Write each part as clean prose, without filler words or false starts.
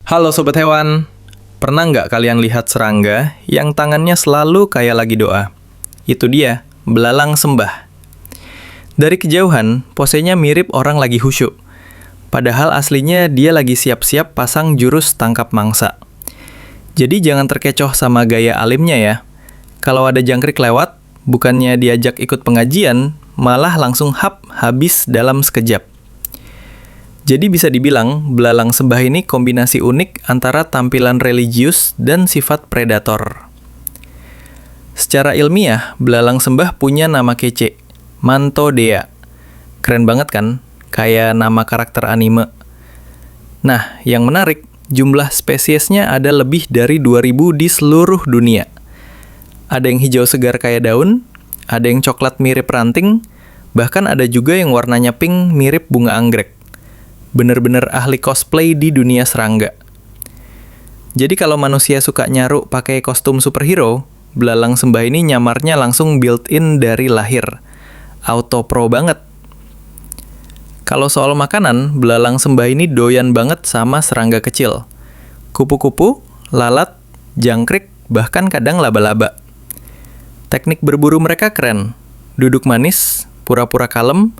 Halo Sobat Hewan, pernah nggak kalian lihat serangga yang tangannya selalu kayak lagi doa? Itu dia, belalang sembah. Dari kejauhan, posenya mirip orang lagi khusyuk. Padahal aslinya dia lagi siap-siap pasang jurus tangkap mangsa. Jadi jangan terkecoh sama gaya alimnya ya. Kalau ada jangkrik lewat, bukannya diajak ikut pengajian, malah langsung habis dalam sekejap. Jadi bisa dibilang, belalang sembah ini kombinasi unik antara tampilan religius dan sifat predator. Secara ilmiah, belalang sembah punya nama kece, Mantodea. Keren banget kan? Kayak nama karakter anime. Nah, yang menarik, jumlah spesiesnya ada lebih dari 2000 di seluruh dunia. Ada yang hijau segar kayak daun, ada yang coklat mirip ranting, bahkan ada juga yang warnanya pink mirip bunga anggrek. Bener-bener ahli cosplay di dunia serangga. Jadi kalau manusia suka nyaru pakai kostum superhero, belalang sembah ini nyamarnya langsung built-in dari lahir. Auto pro banget. Kalau soal makanan, belalang sembah ini doyan banget sama serangga kecil. Kupu-kupu, lalat, jangkrik, bahkan kadang laba-laba. Teknik berburu mereka keren. Duduk manis, pura-pura kalem,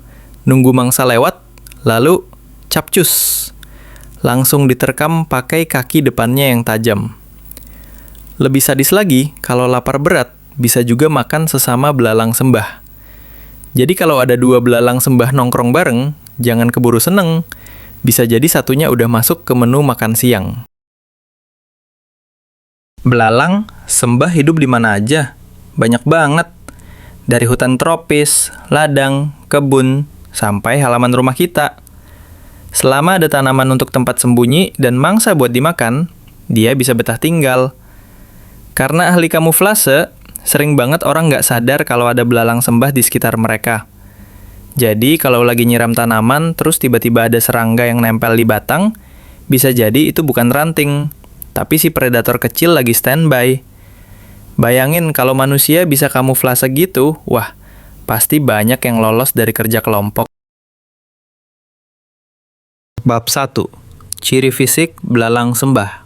nunggu mangsa lewat, lalu capcus. Langsung diterkam pakai kaki depannya yang tajam. Lebih sadis lagi, kalau lapar berat, bisa juga makan sesama belalang sembah. Jadi kalau ada 2 belalang sembah nongkrong bareng, jangan keburu seneng. Bisa jadi satunya udah masuk ke menu makan siang. Belalang sembah hidup di mana aja? Banyak banget. Dari hutan tropis, ladang, kebun, sampai halaman rumah kita. Selama ada tanaman untuk tempat sembunyi dan mangsa buat dimakan, dia bisa betah tinggal. Karena ahli kamuflase, sering banget orang nggak sadar kalau ada belalang sembah di sekitar mereka. Jadi kalau lagi nyiram tanaman, terus tiba-tiba ada serangga yang nempel di batang, bisa jadi itu bukan ranting, tapi si predator kecil lagi standby. Bayangin kalau manusia bisa kamuflase gitu, wah, pasti banyak yang lolos dari kerja kelompok. Bab 1. Ciri fisik belalang sembah.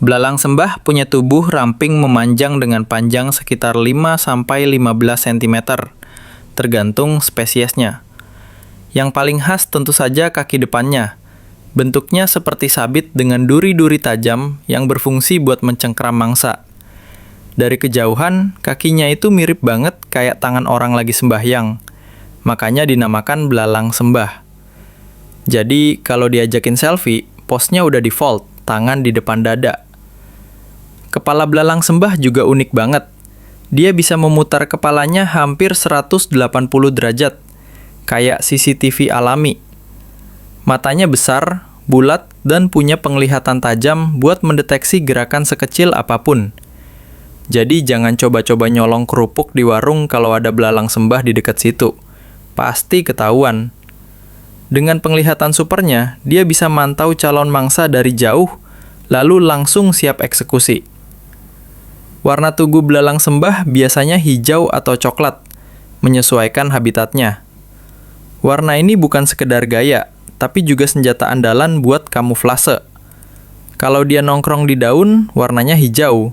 Belalang sembah punya tubuh ramping memanjang dengan panjang sekitar 5-15 cm, tergantung spesiesnya. Yang paling khas tentu saja kaki depannya. Bentuknya seperti sabit dengan duri-duri tajam yang berfungsi buat mencengkram mangsa. Dari kejauhan, kakinya itu mirip banget kayak tangan orang lagi sembahyang. Makanya dinamakan belalang sembah. Jadi, kalau diajakin selfie, posnya udah default, tangan di depan dada. Kepala belalang sembah juga unik banget. Dia bisa memutar kepalanya hampir 180 derajat, kayak CCTV alami. Matanya besar, bulat, dan punya penglihatan tajam buat mendeteksi gerakan sekecil apapun. Jadi, jangan coba-coba nyolong kerupuk di warung kalau ada belalang sembah di dekat situ. Pasti ketahuan. Dengan penglihatan supernya, dia bisa mantau calon mangsa dari jauh, lalu langsung siap eksekusi. Warna tugu belalang sembah biasanya hijau atau coklat, menyesuaikan habitatnya. Warna ini bukan sekedar gaya, tapi juga senjata andalan buat kamuflase. Kalau dia nongkrong di daun, warnanya hijau.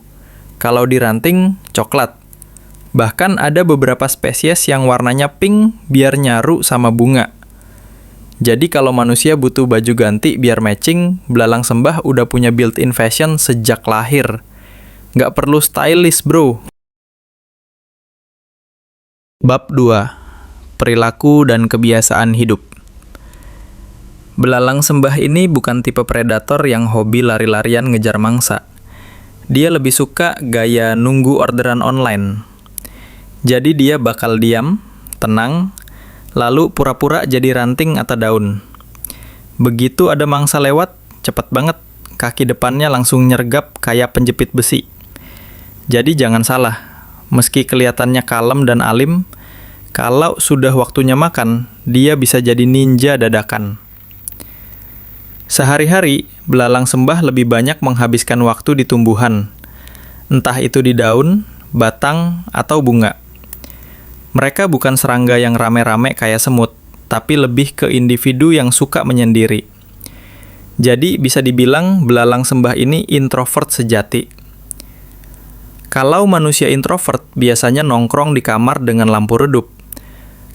Kalau di ranting, coklat. Bahkan ada beberapa spesies yang warnanya pink biar nyaru sama bunga. Jadi kalau manusia butuh baju ganti biar matching, belalang sembah udah punya built-in fashion sejak lahir. Nggak perlu stylish, bro. Bab 2. Perilaku dan kebiasaan hidup. Belalang sembah ini bukan tipe predator yang hobi lari-larian ngejar mangsa. Dia lebih suka gaya nunggu orderan online. Jadi dia bakal diam, tenang, lalu pura-pura jadi ranting atau daun. Begitu ada mangsa lewat, cepet banget, kaki depannya langsung nyergap kayak penjepit besi. Jadi jangan salah, meski kelihatannya kalem dan alim, kalau sudah waktunya makan, dia bisa jadi ninja dadakan. Sehari-hari, belalang sembah lebih banyak menghabiskan waktu di tumbuhan, entah itu di daun, batang, atau bunga. Mereka bukan serangga yang rame-rame kayak semut, tapi lebih ke individu yang suka menyendiri. Jadi bisa dibilang belalang sembah ini introvert sejati. Kalau manusia introvert biasanya nongkrong di kamar dengan lampu redup.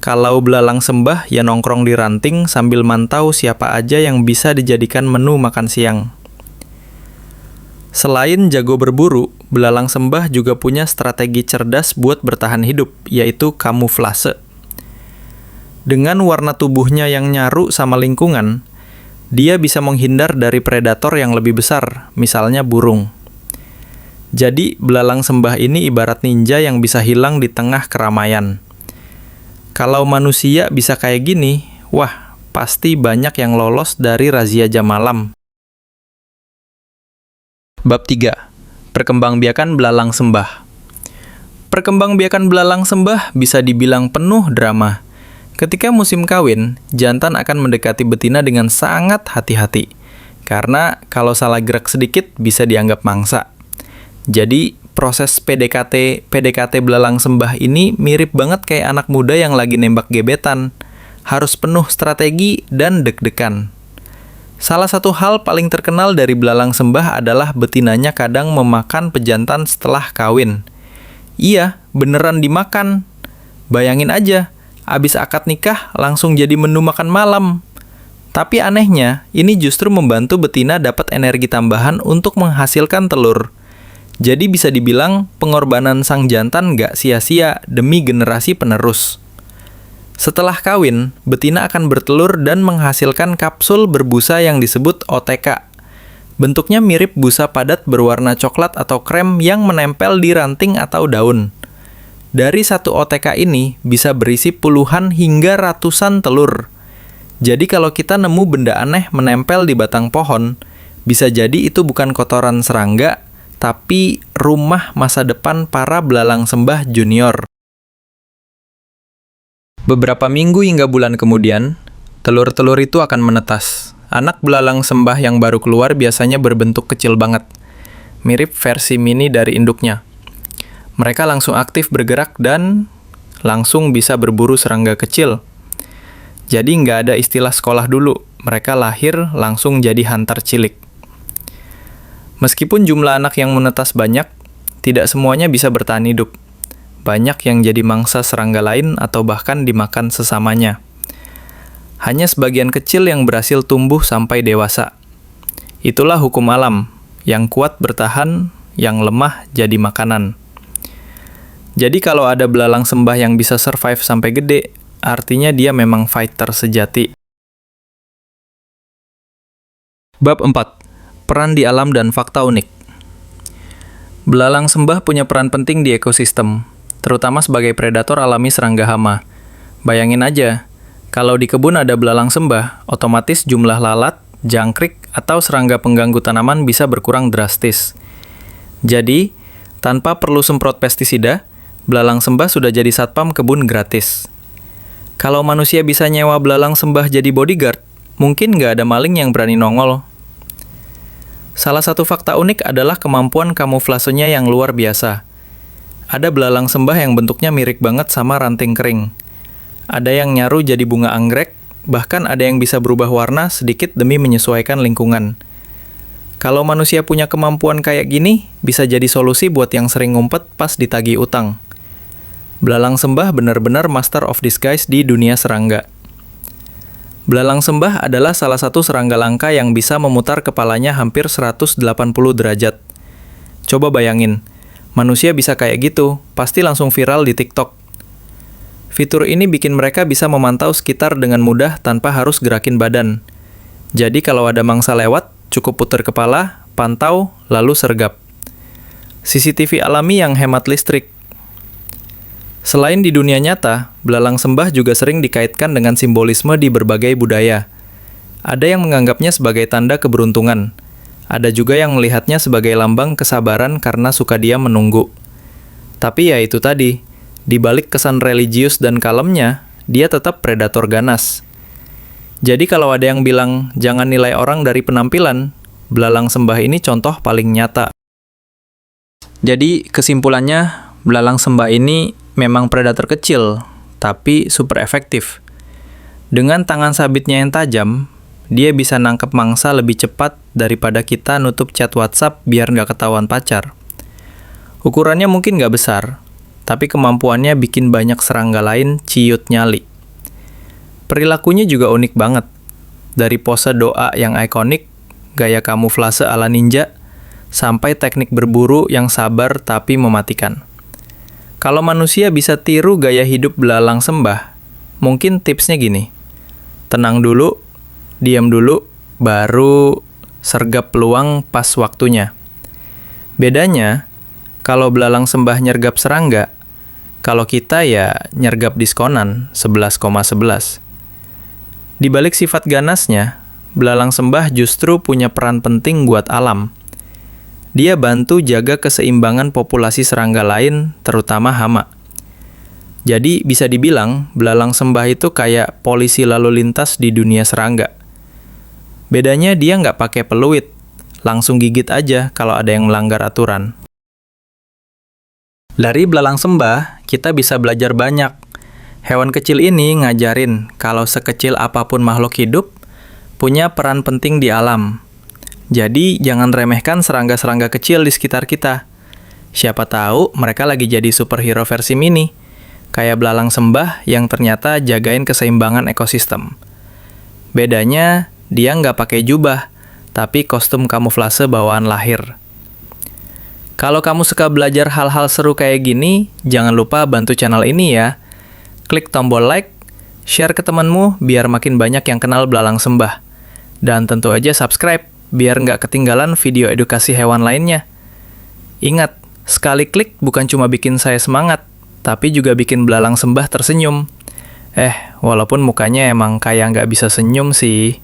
Kalau belalang sembah ya nongkrong di ranting sambil mantau siapa aja yang bisa dijadikan menu makan siang. Selain jago berburu, belalang sembah juga punya strategi cerdas buat bertahan hidup, yaitu kamuflase. Dengan warna tubuhnya yang nyaru sama lingkungan, dia bisa menghindar dari predator yang lebih besar, misalnya burung. Jadi, belalang sembah ini ibarat ninja yang bisa hilang di tengah keramaian. Kalau manusia bisa kayak gini, wah, pasti banyak yang lolos dari razia jam malam. Bab 3. Perkembangbiakan belalang sembah. Perkembangbiakan belalang sembah bisa dibilang penuh drama. Ketika musim kawin, jantan akan mendekati betina dengan sangat hati-hati. Karena kalau salah gerak sedikit bisa dianggap mangsa. Jadi, proses PDKT belalang sembah ini mirip banget kayak anak muda yang lagi nembak gebetan. Harus penuh strategi dan deg-degan. Salah satu hal paling terkenal dari belalang sembah adalah betinanya kadang memakan pejantan setelah kawin. Iya, beneran dimakan. Bayangin aja, abis akad nikah langsung jadi menu makan malam. Tapi anehnya, ini justru membantu betina dapat energi tambahan untuk menghasilkan telur. Jadi bisa dibilang pengorbanan sang jantan nggak sia-sia demi generasi penerus. Setelah kawin, betina akan bertelur dan menghasilkan kapsul berbusa yang disebut OTK. Bentuknya mirip busa padat berwarna coklat atau krem yang menempel di ranting atau daun. Dari satu OTK ini bisa berisi puluhan hingga ratusan telur. Jadi kalau kita nemu benda aneh menempel di batang pohon, bisa jadi itu bukan kotoran serangga, tapi rumah masa depan para belalang sembah junior. Beberapa minggu hingga bulan kemudian, telur-telur itu akan menetas. Anak belalang sembah yang baru keluar biasanya berbentuk kecil banget, mirip versi mini dari induknya. Mereka langsung aktif bergerak dan langsung bisa berburu serangga kecil. Jadi nggak ada istilah sekolah dulu, mereka lahir langsung jadi hunter cilik. Meskipun jumlah anak yang menetas banyak, tidak semuanya bisa bertahan hidup. Banyak yang jadi mangsa serangga lain atau bahkan dimakan sesamanya. Hanya sebagian kecil yang berhasil tumbuh sampai dewasa. Itulah hukum alam, yang kuat bertahan, yang lemah jadi makanan. Jadi kalau ada belalang sembah yang bisa survive sampai gede, artinya dia memang fighter sejati. Bab 4. Peran di alam dan fakta unik. Belalang sembah punya peran penting di ekosistem, terutama sebagai predator alami serangga hama. Bayangin aja, kalau di kebun ada belalang sembah, otomatis jumlah lalat, jangkrik, atau serangga pengganggu tanaman bisa berkurang drastis. Jadi, tanpa perlu semprot pestisida, belalang sembah sudah jadi satpam kebun gratis. Kalau manusia bisa nyewa belalang sembah jadi bodyguard, mungkin nggak ada maling yang berani nongol. Salah satu fakta unik adalah kemampuan kamuflasenya yang luar biasa. Ada belalang sembah yang bentuknya mirip banget sama ranting kering. Ada yang nyaru jadi bunga anggrek, bahkan ada yang bisa berubah warna sedikit demi menyesuaikan lingkungan. Kalau manusia punya kemampuan kayak gini, bisa jadi solusi buat yang sering ngumpet pas ditagih utang. Belalang sembah benar-benar master of disguise di dunia serangga. Belalang sembah adalah salah satu serangga langka yang bisa memutar kepalanya hampir 180 derajat. Coba bayangin, manusia bisa kayak gitu, pasti langsung viral di TikTok. Fitur ini bikin mereka bisa memantau sekitar dengan mudah tanpa harus gerakin badan. Jadi kalau ada mangsa lewat, cukup putar kepala, pantau, lalu sergap. CCTV alami yang hemat listrik. Selain di dunia nyata, belalang sembah juga sering dikaitkan dengan simbolisme di berbagai budaya. Ada yang menganggapnya sebagai tanda keberuntungan. Ada juga yang melihatnya sebagai lambang kesabaran karena suka diam menunggu. Tapi ya itu tadi, di balik kesan religius dan kalemnya, dia tetap predator ganas. Jadi kalau ada yang bilang jangan nilai orang dari penampilan, belalang sembah ini contoh paling nyata. Jadi kesimpulannya, belalang sembah ini memang predator kecil, tapi super efektif. Dengan tangan sabitnya yang tajam, dia bisa nangkep mangsa lebih cepat daripada kita nutup chat WhatsApp biar nggak ketahuan pacar. Ukurannya mungkin nggak besar, tapi kemampuannya bikin banyak serangga lain ciut nyali. Perilakunya juga unik banget. Dari pose doa yang ikonik, gaya kamuflase ala ninja, sampai teknik berburu yang sabar tapi mematikan. Kalau manusia bisa tiru gaya hidup belalang sembah, mungkin tipsnya gini. Tenang dulu, diam dulu, baru sergap peluang pas waktunya. Bedanya, kalau belalang sembah nyergap serangga, kalau kita ya nyergap diskonan 11,11. Di balik sifat ganasnya, belalang sembah justru punya peran penting buat alam. Dia bantu jaga keseimbangan populasi serangga lain, terutama hama. Jadi bisa dibilang, belalang sembah itu kayak polisi lalu lintas di dunia serangga. Bedanya dia nggak pakai peluit, langsung gigit aja kalau ada yang melanggar aturan. Dari belalang sembah, kita bisa belajar banyak. Hewan kecil ini ngajarin kalau sekecil apapun makhluk hidup, punya peran penting di alam. Jadi, jangan remehkan serangga-serangga kecil di sekitar kita. Siapa tahu mereka lagi jadi superhero versi mini, kayak belalang sembah yang ternyata jagain keseimbangan ekosistem. Bedanya, dia nggak pakai jubah, tapi kostum kamuflase bawaan lahir. Kalau kamu suka belajar hal-hal seru kayak gini, jangan lupa bantu channel ini ya. Klik tombol like, share ke temanmu biar makin banyak yang kenal belalang sembah. Dan tentu aja subscribe, biar nggak ketinggalan video edukasi hewan lainnya. Ingat, sekali klik bukan cuma bikin saya semangat, tapi juga bikin belalang sembah tersenyum. Walaupun mukanya emang kayak nggak bisa senyum sih.